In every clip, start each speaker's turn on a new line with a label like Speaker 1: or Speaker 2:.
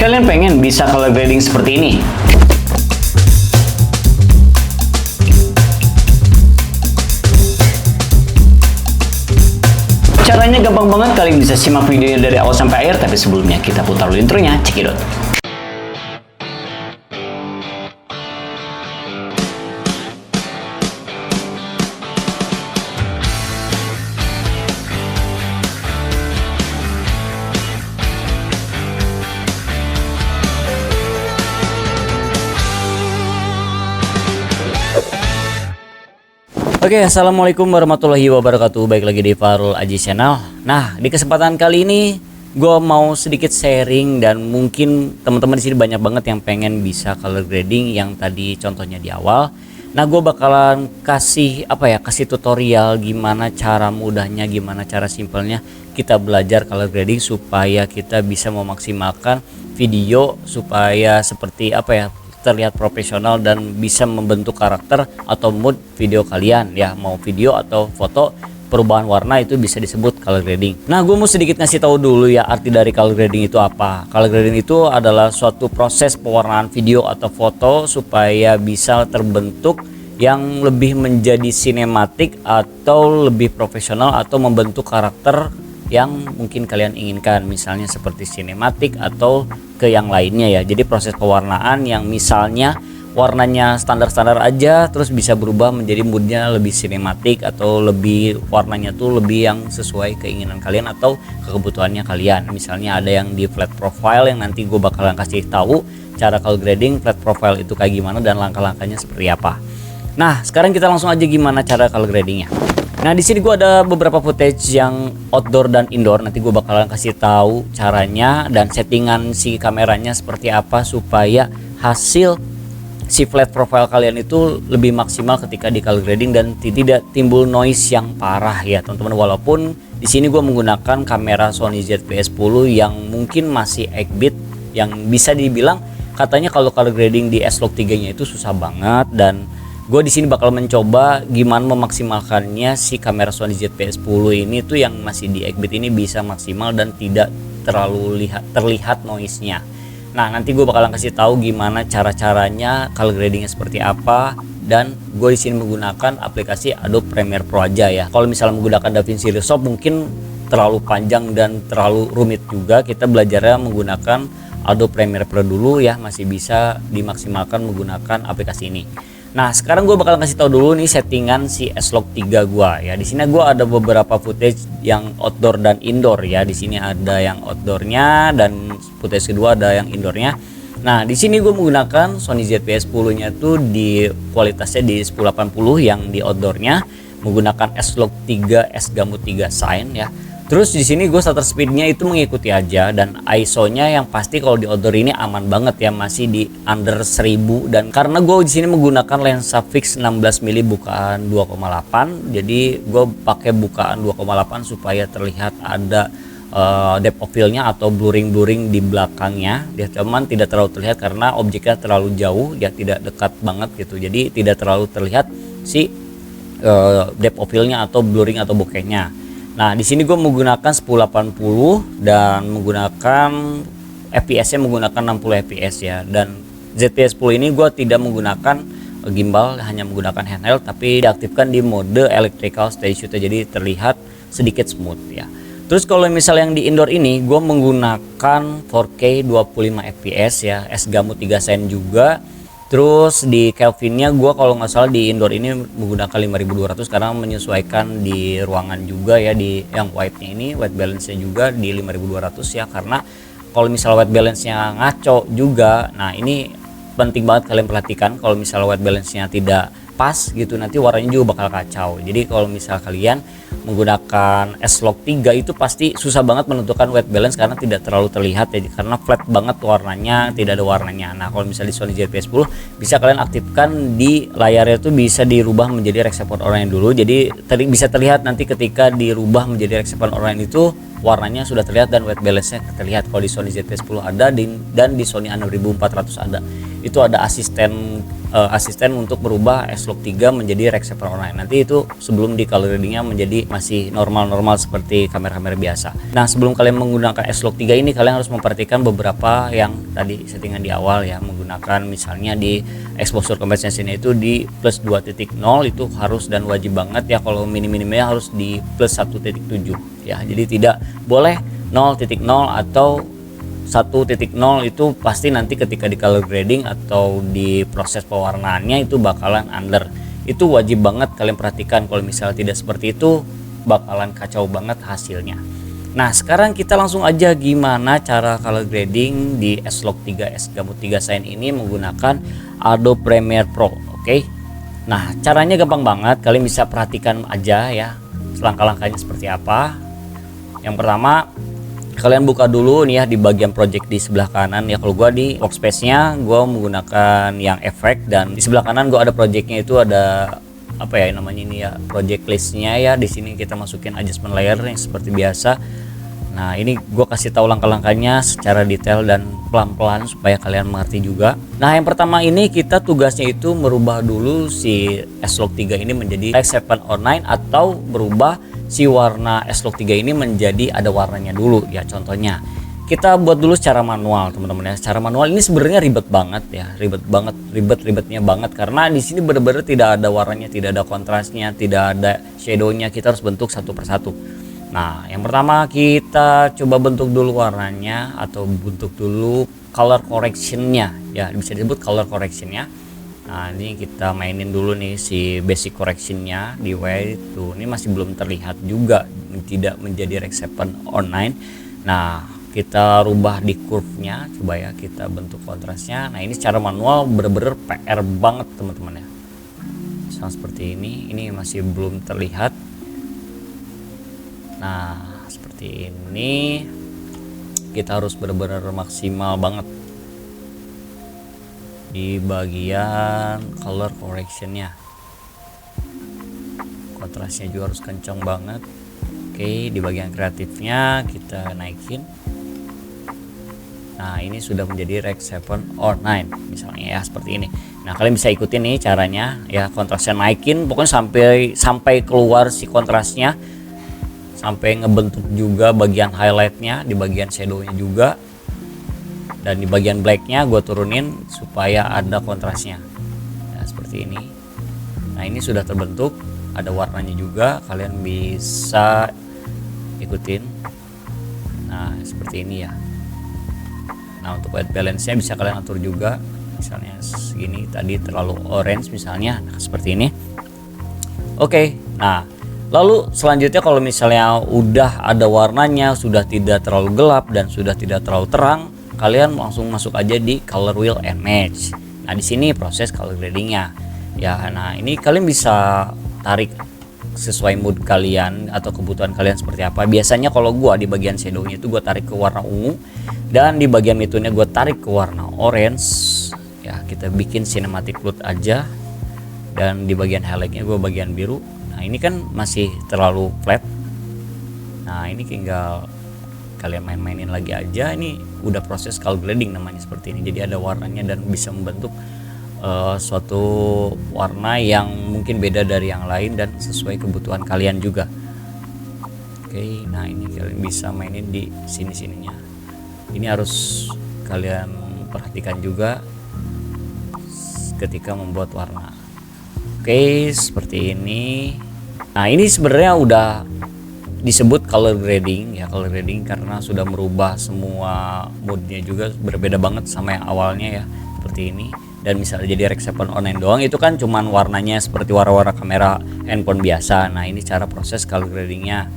Speaker 1: Kalian pengen bisa color grading seperti ini? Caranya gampang banget, kalian bisa simak videonya dari awal sampai akhir, tapi sebelumnya kita putar dulu intronya, cekidot. Oke, assalamualaikum warahmatullahi wabarakatuh. Baik lagi di Farul Aji Channel. Nah, di kesempatan kali ini gue mau sedikit sharing, dan mungkin teman-teman di sini banyak banget yang pengen bisa color grading yang tadi contohnya di awal. Nah, gue bakalan kasih kasih tutorial gimana cara mudahnya, gimana cara simpelnya kita belajar color grading supaya kita bisa memaksimalkan video supaya seperti terlihat profesional dan bisa membentuk karakter atau mood video kalian ya, mau video atau foto, perubahan warna itu bisa disebut color grading. Nah, gue mau sedikit ngasih tahu dulu ya arti dari color grading itu apa. Color grading itu adalah suatu proses pewarnaan video atau foto supaya bisa terbentuk yang lebih menjadi sinematik atau lebih profesional atau membentuk karakter yang mungkin kalian inginkan, misalnya seperti sinematik atau ke yang lainnya ya. Jadi proses pewarnaan yang misalnya warnanya standar-standar aja terus bisa berubah menjadi moodnya lebih sinematik atau lebih warnanya tuh lebih yang sesuai keinginan kalian atau kebutuhannya kalian. Misalnya ada yang di flat profile yang nanti gue bakalan kasih tahu cara color grading flat profile itu kayak gimana dan langkah-langkahnya seperti apa. Nah, sekarang kita langsung aja gimana cara color gradingnya. Nah, di sini gue ada beberapa footage yang outdoor dan indoor. Nanti gue bakalan kasih tahu caranya dan settingan si kameranya seperti apa supaya hasil si flat profile kalian itu lebih maksimal ketika di color grading dan tidak timbul noise yang parah ya, teman-teman. Walaupun di sini gue menggunakan kamera Sony ZV-10 yang mungkin masih 8-bit, yang bisa dibilang katanya kalau color grading di S-Log3-nya itu susah banget, dan gue di sini bakal mencoba gimana memaksimalkannya si kamera Sony ZV-10 ini tuh yang masih di 8-bit ini bisa maksimal dan tidak terlalu terlihat noise-nya. Nah, nanti gue bakalan kasih tahu gimana cara-caranya color gradingnya seperti apa, dan gue di sini menggunakan aplikasi Adobe Premiere Pro aja ya. Kalau misalnya menggunakan DaVinci Resolve mungkin terlalu panjang dan terlalu rumit juga. Kita belajarnya menggunakan Adobe Premiere Pro dulu ya, masih bisa dimaksimalkan menggunakan aplikasi ini. Nah, sekarang gue bakal kasih tahu dulu nih settingan si S-Log3 gue ya. Di sini gue ada beberapa footage yang outdoor dan indoor ya. Di sini ada yang outdoornya dan footage kedua ada yang indoornya. Nah, di sini gue menggunakan Sony ZV-10-nya tuh di kualitasnya di 1080 yang di outdoornya, menggunakan S-Log3 S-Gamut 3 Sign ya. Terus di sini gue shutter speednya itu mengikuti aja, dan ISO-nya yang pasti kalau di outdoor ini aman banget ya, masih di under 1000. Dan karena gue di sini menggunakan lensa fix 16 mm bukaan 2,8, jadi gue pakai bukaan 2,8 supaya terlihat ada depth of field-nya atau blurring di belakangnya. Dia cuman tidak terlalu terlihat karena objeknya terlalu jauh ya, tidak dekat banget gitu. Jadi tidak terlalu terlihat si depth of field-nya atau blurring atau bokehnya. Nah, di sini gue menggunakan 1080 dan menggunakan FPS-nya menggunakan 60 fps ya. Dan ZV-10 ini gue tidak menggunakan gimbal, hanya menggunakan handheld, tapi diaktifkan di mode electrical steady shoot, jadi terlihat sedikit smooth ya. Terus kalau misalnya yang di indoor ini gue menggunakan 4K 25 fps ya, S-Gamut 3 Sign juga. Terus di Kelvinnya gue kalau nggak salah di indoor ini menggunakan 5200 karena menyesuaikan di ruangan juga ya. Di yang white-nya ini white balance-nya juga di 5200 ya, karena kalau misalnya white balance-nya ngaco juga, nah ini penting banget kalian perhatikan. Kalau misalnya white balance-nya tidak pas gitu, nanti warnanya juga bakal kacau. Jadi kalau misalnya kalian menggunakan S-Log3 itu pasti susah banget menentukan white balance karena tidak terlalu terlihat ya, karena flat banget warnanya, tidak ada warnanya. Nah, kalau misalnya di Sony ZV-10 bisa kalian aktifkan di layarnya tuh bisa dirubah menjadi Resepon Oranye dulu, jadi bisa terlihat nanti ketika dirubah menjadi Resepon Oranye itu warnanya sudah terlihat dan white balance-nya terlihat. Kalau di Sony ZV-10 ada dan di Sony A6400 ada. itu ada asisten untuk berubah S-Log3 menjadi Rexhaven Online. Nanti itu sebelum di color gradingnya menjadi masih normal-normal seperti kamera-kamera biasa. Nah, sebelum kalian menggunakan S-Log3 ini, kalian harus memperhatikan beberapa yang tadi settingan di awal ya. Menggunakan misalnya di exposure compensation itu di plus 2.0 itu harus dan wajib banget ya. Kalau minim-minimnya harus di plus 1.7 ya. Jadi tidak boleh 0.0 atau 1.0 itu pasti nanti ketika di color grading atau di proses pewarnaannya itu bakalan under. Itu wajib banget kalian perhatikan, kalau misalnya tidak seperti itu bakalan kacau banget hasilnya. Nah, sekarang kita langsung aja gimana cara color grading di S-Log3 S-Gamut 3 Shine ini menggunakan Adobe Premiere Pro. Oke. Nah, caranya gampang banget, kalian bisa perhatikan aja ya langkah-langkahnya seperti apa. Yang pertama, kalian buka dulu nih ya di bagian project di sebelah kanan ya. Kalau gua di workspace-nya gua menggunakan yang efek, dan di sebelah kanan gua ada project-nya, itu ada apa ya namanya ini ya, project list-nya ya. Di sini kita masukin adjustment layer yang seperti biasa. Nah, ini gua kasih tahu langkah-langkahnya secara detail dan pelan-pelan supaya kalian mengerti juga. Nah, yang pertama ini kita tugasnya itu merubah dulu si S-Log3 ini menjadi Rexhaven Online, atau berubah si warna S-Log3 ini menjadi ada warnanya dulu ya. Contohnya kita buat dulu secara manual teman-teman ya. Secara manual ini sebenarnya ribet banget ya, ribetnya banget karena di sini benar-benar tidak ada warnanya, tidak ada kontrasnya, tidak ada shadownya. Kita harus bentuk satu persatu. Nah, yang pertama kita coba bentuk dulu warnanya atau bentuk dulu color correctionnya ya, bisa disebut color correctionnya. Nah, ini kita mainin dulu nih si basic correctionnya di white tuh. Ini masih belum terlihat juga, tidak menjadi Rexhaven Online. Nah, kita rubah di curve-nya, coba ya kita bentuk kontrasnya. Nah, ini secara manual bener-bener PR banget teman-teman ya. Misalnya seperti ini masih belum terlihat. Nah, seperti ini kita harus bener-bener maksimal banget di bagian color correctionnya. Kontrasnya juga harus kencang banget. Oke, di bagian kreatifnya kita naikin. Nah, ini sudah menjadi Rexhaven Online misalnya ya, seperti ini. Nah, kalian bisa ikutin nih caranya ya, kontrasnya naikin pokoknya sampai keluar si kontrasnya, sampai ngebentuk juga bagian highlightnya, di bagian shadownya juga. Dan di bagian blacknya gue turunin supaya ada kontrasnya ya, seperti ini. Nah, ini sudah terbentuk, ada warnanya juga, kalian bisa ikutin. Nah, seperti ini ya. Nah, untuk white balance nya bisa kalian atur juga, misalnya segini, tadi terlalu orange misalnya. Nah, seperti ini. Oke, nah lalu selanjutnya kalau misalnya udah ada warnanya, sudah tidak terlalu gelap dan sudah tidak terlalu terang, kalian langsung masuk aja di color wheel and match. Nah, di sini proses color gradingnya ya. Nah, ini kalian bisa tarik sesuai mood kalian atau kebutuhan kalian seperti apa. Biasanya kalau gua di bagian shadownya itu gua tarik ke warna ungu, dan di bagian midtone gua tarik ke warna orange ya. Kita bikin cinematic flood aja, dan di bagian highlightnya gua bagian biru. Nah, ini kan masih terlalu flat. Nah, ini tinggal kalian main-mainin lagi aja. Ini udah proses color grading namanya seperti ini. Jadi ada warnanya dan bisa membentuk suatu warna yang mungkin beda dari yang lain dan sesuai kebutuhan kalian juga. Oke, nah ini kalian bisa mainin di sini-sininya. Ini harus kalian perhatikan juga ketika membuat warna. Oke, seperti ini. Nah, ini sebenarnya udah disebut color grading ya, color grading karena sudah merubah semua moodnya juga berbeda banget sama yang awalnya ya, seperti ini. Dan misalnya jadi Rexhaven Online doang itu kan cuman warnanya seperti warna-warna kamera handphone biasa. Nah, ini cara proses color gradingnya.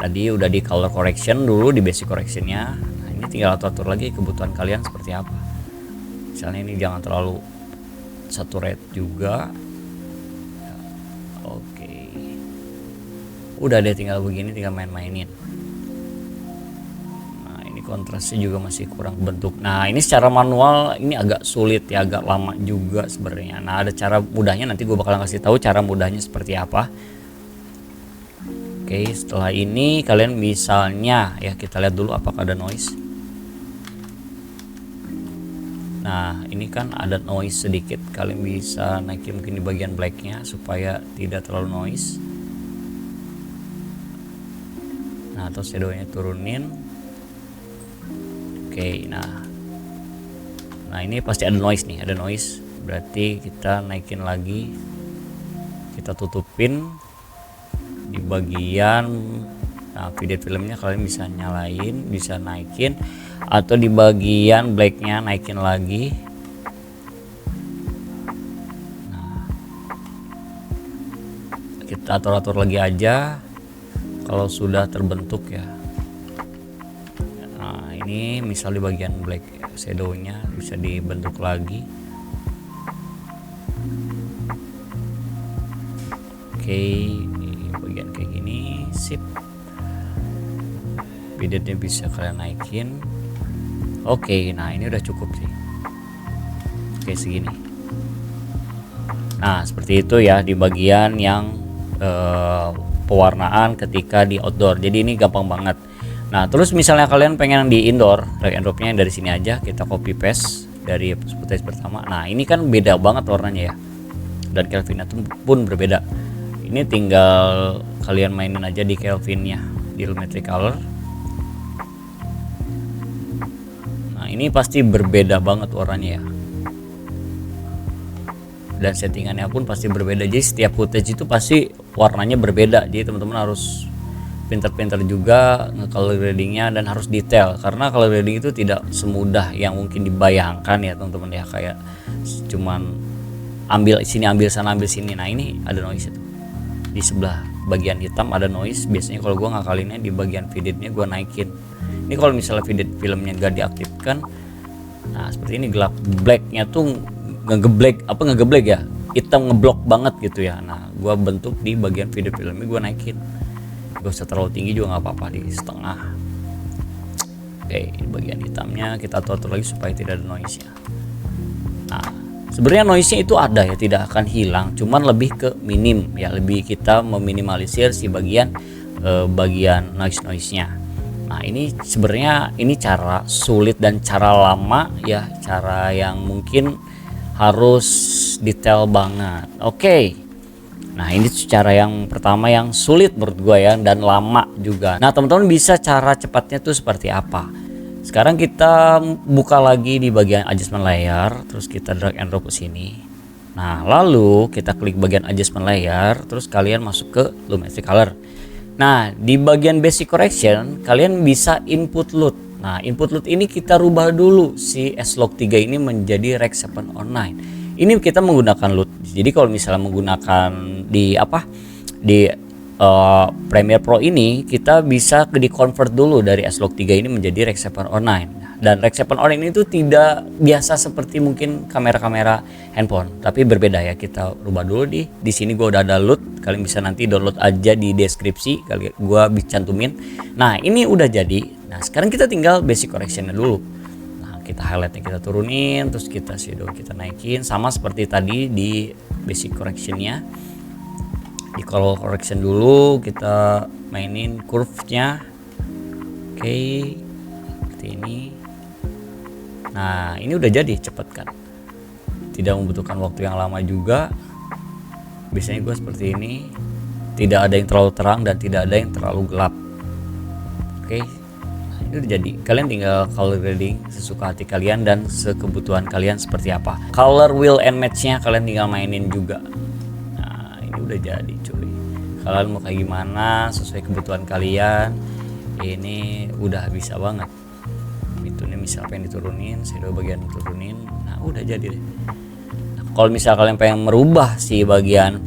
Speaker 1: Tadi udah di color correction dulu, di basic correctionnya. Nah, ini tinggal atur lagi kebutuhan kalian seperti apa. Misalnya ini jangan terlalu saturate juga. Oke, udah deh, tinggal begini, tinggal main-mainin. Nah, ini kontrasnya juga masih kurang bentuk. Nah, ini secara manual ini agak sulit ya, agak lama juga sebenarnya. Nah, ada cara mudahnya, nanti gue bakalan kasih tahu cara mudahnya seperti apa. Oke, setelah ini kalian misalnya ya, kita lihat dulu apakah ada noise. Nah ini kan ada noise sedikit, kalian bisa naikin mungkin di bagian blacknya supaya tidak terlalu noise. Nah atau shadownya turunin. Oke, nah ini pasti ada noise nih, ada noise, berarti kita naikin lagi, kita tutupin di bagian video filmnya. Kalian bisa nyalain, bisa naikin, atau di bagian blacknya naikin lagi. Nah, kita atur-atur lagi aja kalau sudah terbentuk ya. Nah ini misal di bagian black shadownya bisa dibentuk lagi. Oke, di bagian kayak gini, sip. Biddetnya bisa kalian naikin. Oke, nah ini udah cukup sih. Oke, segini. Nah seperti itu ya di bagian yang pewarnaan ketika di outdoor. Jadi ini gampang banget. Nah terus misalnya kalian pengen di indoor, drag and dropnya dari sini aja, kita copy paste dari footage pertama. Nah ini kan beda banget warnanya ya, dan Kelvinnya pun berbeda. Ini tinggal kalian mainin aja di Kelvinnya, di Lumetri Color. Nah ini pasti berbeda banget warnanya ya, dan settingannya pun pasti berbeda. Jadi setiap footage itu pasti warnanya berbeda. Jadi teman-teman harus pinter-pinter juga nge-color gradingnya dan harus detail, karena color grading itu tidak semudah yang mungkin dibayangkan ya teman-teman ya, kayak cuman ambil sini ambil sana ambil sini. Nah ini ada noise itu di sebelah bagian hitam, ada noise. Biasanya kalau gua ngakalinnya di bagian vignette-nya gua naikin. Ini kalau misalnya vignette filmnya gak diaktifkan, nah seperti ini gelap, blacknya tuh ngegeblek ya, hitam ngeblok banget gitu ya. Nah gua bentuk di bagian vignette filmnya, gua naikin. Gak usah terlalu tinggi juga nggak apa-apa, di setengah. Oke, di bagian hitamnya kita atur lagi supaya tidak ada noise nya. Nah sebenarnya noise nya itu ada ya, tidak akan hilang, cuman lebih ke minim ya, lebih kita meminimalisir si bagian noise nya. Nah ini sebenarnya ini cara sulit dan cara lama ya, cara yang mungkin harus detail banget. Oke. Nah ini cara yang pertama yang sulit menurut gue ya, dan lama juga. Nah teman-teman bisa cara cepatnya tuh seperti apa? Sekarang kita buka lagi di bagian adjustment layer, terus kita drag and drop ke sini. Nah lalu kita klik bagian adjustment layer, terus kalian masuk ke Lumetri Color. Nah di bagian basic correction kalian bisa input LUT. Nah input LUT ini kita rubah dulu si S-Log 3 ini menjadi Rec 709. Ini kita menggunakan LUT. Jadi kalau misalnya menggunakan di Premiere Pro ini, kita bisa di convert dulu dari S-Log 3 ini menjadi Rec 709. Dan Rec 709 ini tuh tidak biasa seperti mungkin kamera-kamera handphone, tapi berbeda ya. Kita rubah dulu di sini gua udah ada LUT. Kalian bisa nanti download aja di deskripsi, gua bisa cantumin. Nah, ini udah jadi. Nah, sekarang kita tinggal basic correction-nya dulu. Kita highlightnya kita turunin, terus kita shadow kita naikin, sama seperti tadi di basic correctionnya. Di color correction dulu kita mainin curve-nya. Oke, seperti ini. Nah ini udah jadi, cepet kan, tidak membutuhkan waktu yang lama juga. Biasanya gue seperti ini, tidak ada yang terlalu terang dan tidak ada yang terlalu gelap. Oke, ini udah jadi. Kalian tinggal color grading sesuka hati kalian dan sekebutuhan kalian seperti apa. Color wheel and match-nya kalian tinggal mainin juga. Nah ini udah jadi cuy. Kalian mau kayak gimana sesuai kebutuhan kalian, ini udah bisa banget. Itu nih misal pengen diturunin, shadow bagian diturunin, nah udah jadi deh. Nah, kalau misal kalian pengen merubah si bagian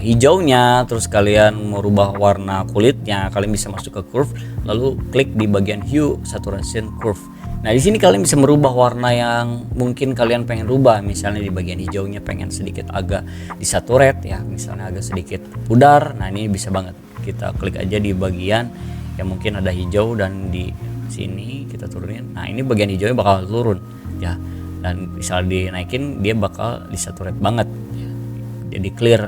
Speaker 1: hijaunya, terus kalian merubah warna kulitnya, kalian bisa masuk ke curve, lalu klik di bagian hue saturation curve. Nah di sini kalian bisa merubah warna yang mungkin kalian pengen rubah. Misalnya di bagian hijaunya pengen sedikit agak disaturate ya, misalnya agak sedikit pudar. Nah ini bisa banget, kita klik aja di bagian yang mungkin ada hijau dan di sini kita turunin. Nah ini bagian hijaunya bakal turun ya, dan misal dinaikin dia bakal disaturate banget ya. Jadi clear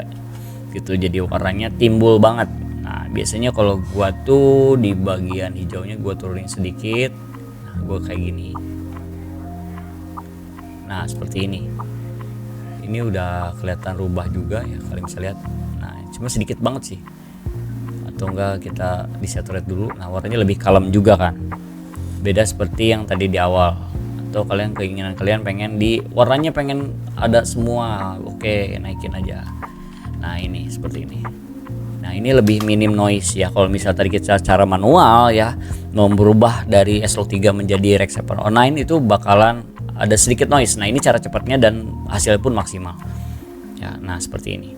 Speaker 1: gitu, jadi warnanya timbul banget. Nah biasanya kalau gua tuh di bagian hijaunya gua turunin sedikit, nah gua kayak gini. Nah seperti ini udah kelihatan rubah juga ya, kalian bisa lihat. Nah cuma sedikit banget sih, atau enggak kita di saturate dulu. Nah warnanya lebih kalem juga kan, beda seperti yang tadi di awal. Atau kalian keinginan kalian pengen di warnanya pengen ada semua, oke naikin aja. Nah ini seperti ini. Nah ini lebih minim noise ya. Kalau misal tadi kita cara manual ya, mau berubah dari S-Log 3 menjadi Rec 709 itu bakalan ada sedikit noise. Nah ini cara cepatnya dan hasilnya pun maksimal ya. Nah seperti ini,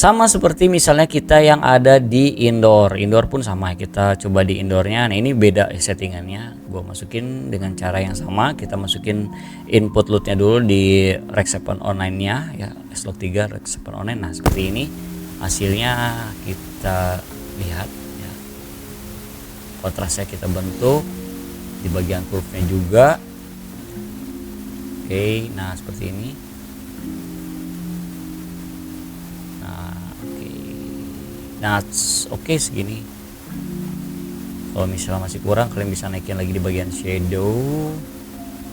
Speaker 1: sama seperti misalnya kita yang ada di indoor pun sama. Kita coba di indoornya. Nah ini beda settingannya. Gue masukin dengan cara yang sama. Kita masukin input loadnya dulu di Rec 709 nya ya, S-Log 3 Rec 709. Nah seperti ini hasilnya kita lihat ya. Kontrasnya kita bentuk di bagian curve-nya juga. Oke, nah seperti ini. Nah oke segini. Kalau misalnya masih kurang, kalian bisa naikin lagi di bagian shadow,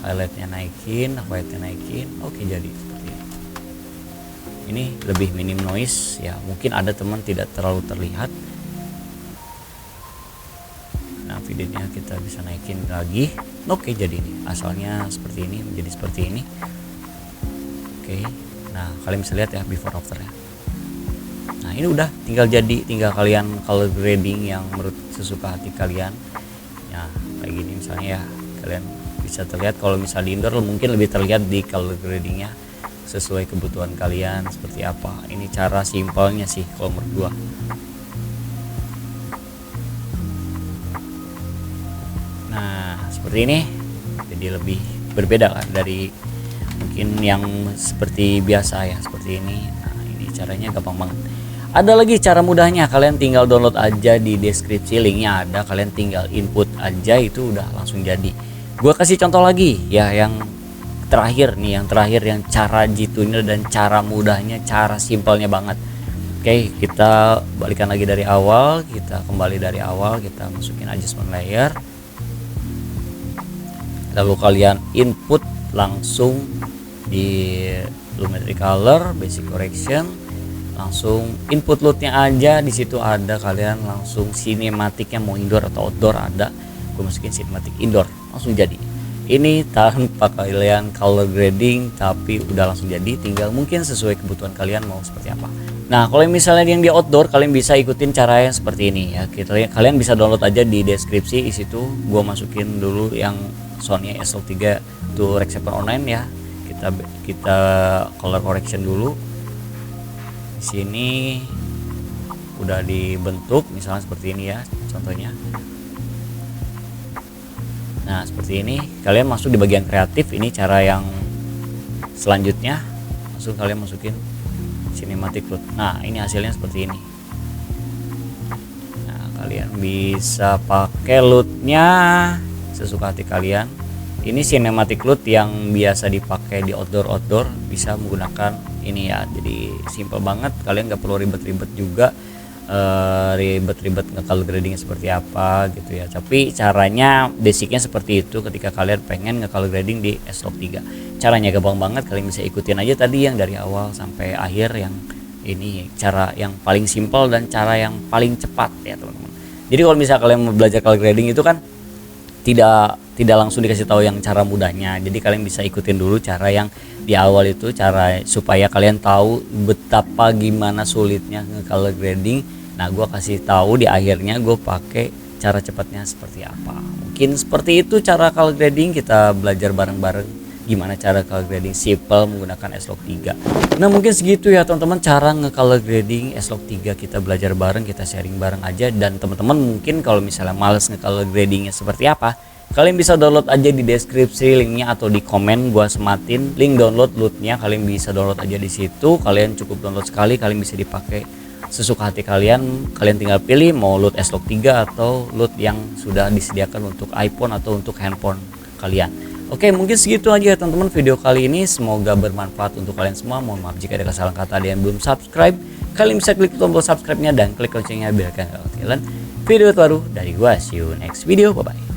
Speaker 1: highlightnya naikin, white-nya naikin. Oke jadi seperti ini. Ini lebih minim noise ya, mungkin ada teman tidak terlalu terlihat. Nah videonya kita bisa naikin lagi. Oke jadi ini asalnya seperti ini menjadi seperti ini. Oke, nah kalian bisa lihat ya before after ya. Nah ini udah tinggal kalian color grading yang menurut sesuka hati kalian ya. Kayak gini misalnya ya, kalian bisa terlihat. Kalau misal di indoor mungkin lebih terlihat di color gradingnya sesuai kebutuhan kalian seperti apa. Ini cara simpelnya sih kalau menurut gua. Nah seperti ini jadi lebih berbeda kan dari mungkin yang seperti biasa ya, seperti ini. Nah ini caranya gampang banget. Ada lagi cara mudahnya, kalian tinggal download aja di deskripsi, linknya ada. Kalian tinggal input aja, itu udah langsung jadi. Gua kasih contoh lagi ya, yang terakhir nih, yang cara G-tuner dan cara mudahnya, cara simpelnya banget. Oke, kita balikan lagi dari awal, kita kembali dari awal, kita masukin adjustment layer. Lalu kalian input langsung di lumetri color, basic correction, langsung input loadnya aja. Di situ ada, kalian langsung sinematiknya mau indoor atau outdoor ada. Gue masukin sinematik indoor, langsung jadi. Ini tanpa kalian color grading, tapi udah langsung jadi. Tinggal mungkin sesuai kebutuhan kalian mau seperti apa. Nah kalau misalnya yang di outdoor, kalian bisa ikutin cara yang seperti ini ya. Kalian bisa download aja di deskripsi. Di situ gue masukin dulu yang Sony S-Log 3 to Rec 709 ya. Kita color correction dulu. Di sini udah dibentuk misalnya seperti ini ya contohnya. Nah seperti ini, kalian masuk di bagian kreatif. Ini cara yang selanjutnya, langsung kalian masukin cinematic load. Nah ini hasilnya seperti ini. Nah kalian bisa pakai loadnya sesuka hati kalian. Ini cinematic load yang biasa dipakai di outdoor, bisa menggunakan ini ya. Jadi simple banget, kalian nggak perlu ribet-ribet juga. Ribet-ribet nge-color grading seperti apa gitu ya. Tapi caranya basicnya seperti itu ketika kalian pengen nge-color grading di S-Log 3. Caranya gampang banget, kalian bisa ikutin aja tadi yang dari awal sampai akhir. Yang ini cara yang paling simple dan cara yang paling cepat ya teman-teman. Jadi kalau misalnya kalian mau belajar color grading itu kan tidak langsung dikasih tahu yang cara mudahnya. Jadi kalian bisa ikutin dulu cara yang di awal itu, cara supaya kalian tahu betapa gimana sulitnya nge-color grading. Nah gue kasih tahu di akhirnya, gue pakai cara cepatnya seperti apa. Mungkin seperti itu cara color grading. Kita belajar bareng-bareng gimana cara color grading simple menggunakan S-Log 3. Nah mungkin segitu ya teman-teman, cara nge-color grading S-Log 3. Kita belajar bareng, kita sharing bareng aja. Dan teman-teman mungkin kalau misalnya males nge-color gradingnya seperti apa, kalian bisa download aja di deskripsi linknya, atau di komen gua sematin link download loadnya. Kalian bisa download aja di situ. Kalian cukup download sekali, kalian bisa dipakai sesuka hati kalian. Kalian tinggal pilih mau load S-Log 3 atau load yang sudah disediakan untuk iPhone atau untuk handphone kalian. Oke, mungkin segitu aja ya teman-teman video kali ini. Semoga bermanfaat untuk kalian semua. Mohon maaf jika ada kesalahan kata, ada yang belum subscribe. Kalian bisa klik tombol subscribe-nya dan klik loncengnya biar kalian gak ketinggalan video baru dari gua. See you next video, bye bye.